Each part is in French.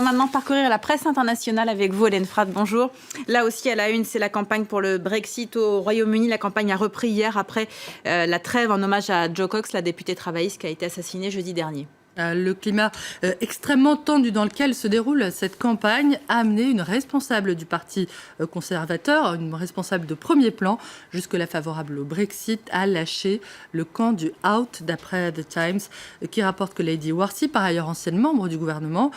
maintenant parcourir la presse internationale avec vous, Hélène Fratt. Bonjour. Là aussi, à la une, c'est la campagne pour le Brexit au Royaume-Uni. La campagne a repris hier après la trêve en hommage à Jo Cox, la députée travailliste qui a été assassinée jeudi dernier. Le climat extrêmement tendu dans lequel se déroule cette campagne a amené une responsable du parti conservateur, une responsable de premier plan, jusque-là favorable au Brexit, à lâcher le camp du Out, d'après The Times, qui rapporte que Lady Warsi, par ailleurs ancienne membre du gouvernement,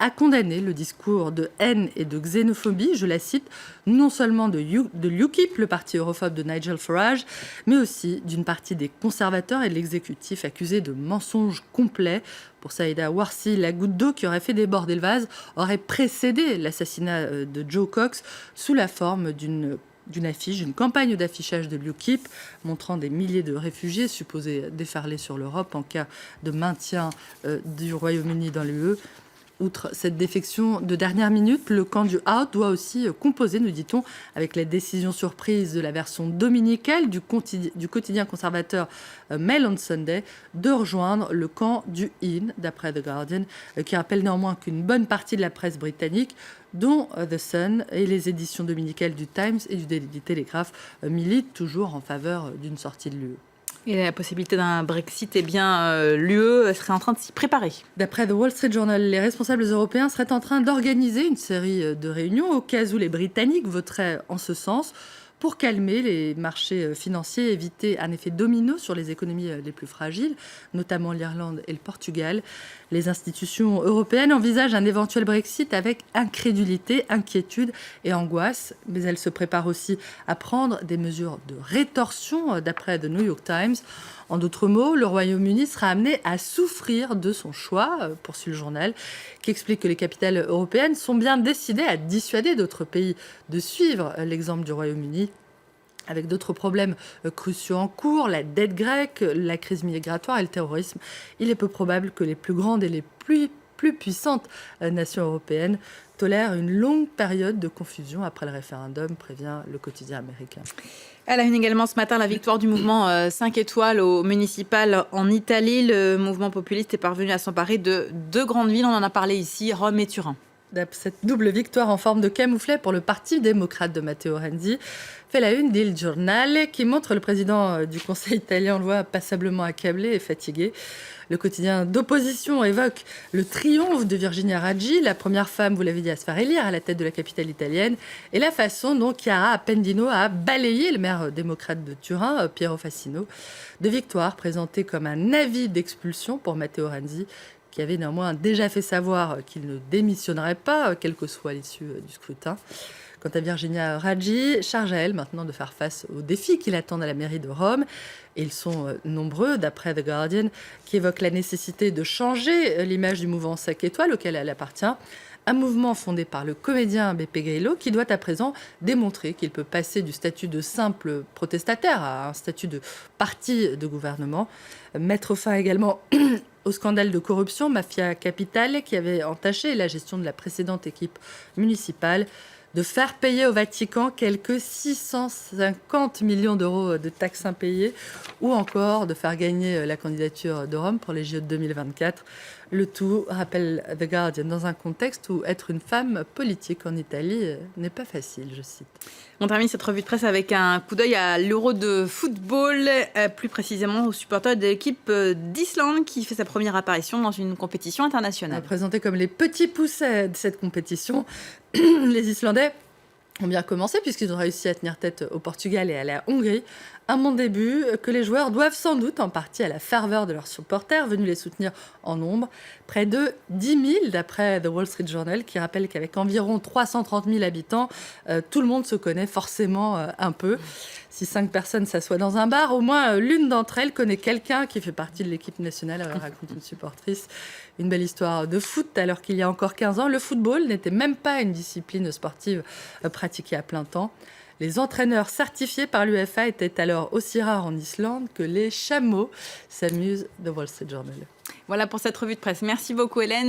a condamné le discours de haine et de xénophobie, je la cite, non seulement de UKIP, le parti europhobe de Nigel Farage, mais aussi d'une partie des conservateurs et de l'exécutif accusés de mensonges complets. Pour Saïda Warsi, la goutte d'eau qui aurait fait déborder le vase aurait précédé l'assassinat de Jo Cox sous la forme d'une affiche, d'une campagne d'affichage de l'UKIP montrant des milliers de réfugiés supposés déferler sur l'Europe en cas de maintien du Royaume-Uni dans l'UE. Outre cette défection de dernière minute, le camp du Out doit aussi composer, nous dit-on, avec la décision surprise de la version dominicale du quotidien conservateur Mail on Sunday de rejoindre le camp du In, d'après The Guardian, qui rappelle néanmoins qu'une bonne partie de la presse britannique, dont The Sun et les éditions dominicales du Times et du Daily Telegraph, militent toujours en faveur d'une sortie de l'UE. Et la possibilité d'un Brexit, l'UE serait en train de s'y préparer. D'après The Wall Street Journal, les responsables européens seraient en train d'organiser une série de réunions au cas où les Britanniques voteraient en ce sens pour calmer les marchés financiers et éviter un effet domino sur les économies les plus fragiles, notamment l'Irlande et le Portugal. Les institutions européennes envisagent un éventuel Brexit avec incrédulité, inquiétude et angoisse, mais elles se préparent aussi à prendre des mesures de rétorsion, d'après The New York Times. En d'autres mots, le Royaume-Uni sera amené à souffrir de son choix, poursuit le journal, qui explique que les capitales européennes sont bien décidées à dissuader d'autres pays de suivre l'exemple du Royaume-Uni, avec d'autres problèmes cruciaux en cours, la dette grecque, la crise migratoire et le terrorisme. Il est peu probable que les plus grandes et les plus puissantes nations européennes tolèrent une longue période de confusion après le référendum, prévient le quotidien américain. À la une également ce matin, la victoire du mouvement 5 étoiles au municipal en Italie. Le mouvement populiste est parvenu à s'emparer de deux grandes villes, on en a parlé ici, Rome et Turin. Cette double victoire en forme de camouflet pour le Parti démocrate de Matteo Renzi fait la une d'Il Giornale, qui montre le président du Conseil italien, on le voit, passablement accablé et fatigué. Le quotidien d'opposition évoque le triomphe de Virginia Raggi, la première femme, vous l'avez dit, à se faire élire à la tête de la capitale italienne, et la façon dont Chiara Appendino a balayé le maire démocrate de Turin, Piero Fassino. De victoire présentée comme un avis d'expulsion pour Matteo Renzi, qui avait néanmoins déjà fait savoir qu'il ne démissionnerait pas, quelle que soit l'issue du scrutin. Quant à Virginia Raggi, charge à elle maintenant de faire face aux défis qui l'attendent à la mairie de Rome. Et ils sont nombreux, d'après The Guardian, qui évoquent la nécessité de changer l'image du mouvement 5 étoiles auquel elle appartient. Un mouvement fondé par le comédien Beppe Grillo qui doit à présent démontrer qu'il peut passer du statut de simple protestataire à un statut de parti de gouvernement. Mettre fin également au scandale de corruption Mafia Capitale qui avait entaché la gestion de la précédente équipe municipale, de faire payer au Vatican quelques 650 millions d'euros de taxes impayées, ou encore de faire gagner la candidature de Rome pour les JO de 2024. Le tout, rappelle The Guardian, dans un contexte où être une femme politique en Italie n'est pas facile, je cite. On termine cette revue de presse avec un coup d'œil à l'Euro de football, plus précisément aux supporters de l'équipe d'Islande qui fait sa première apparition dans une compétition internationale. Présentés comme les petits poussets de cette compétition, les Islandais ont bien commencé puisqu'ils ont réussi à tenir tête au Portugal et à la Hongrie. Un bon début que les joueurs doivent sans doute en partie à la ferveur de leurs supporters venus les soutenir en nombre. Près de 10 000 d'après The Wall Street Journal qui rappelle qu'avec environ 330 000 habitants, tout le monde se connaît forcément un peu. Si 5 personnes s'assoient dans un bar, au moins l'une d'entre elles connaît quelqu'un qui fait partie de l'équipe nationale, raconte une supportrice. Une belle histoire de foot alors qu'il y a encore 15 ans, le football n'était même pas une discipline sportive pratiquée à plein temps. Les entraîneurs certifiés par l'UEFA étaient alors aussi rares en Islande que les chameaux, s'amuse The Wall Street Journal. Voilà pour cette revue de presse. Merci beaucoup Hélène.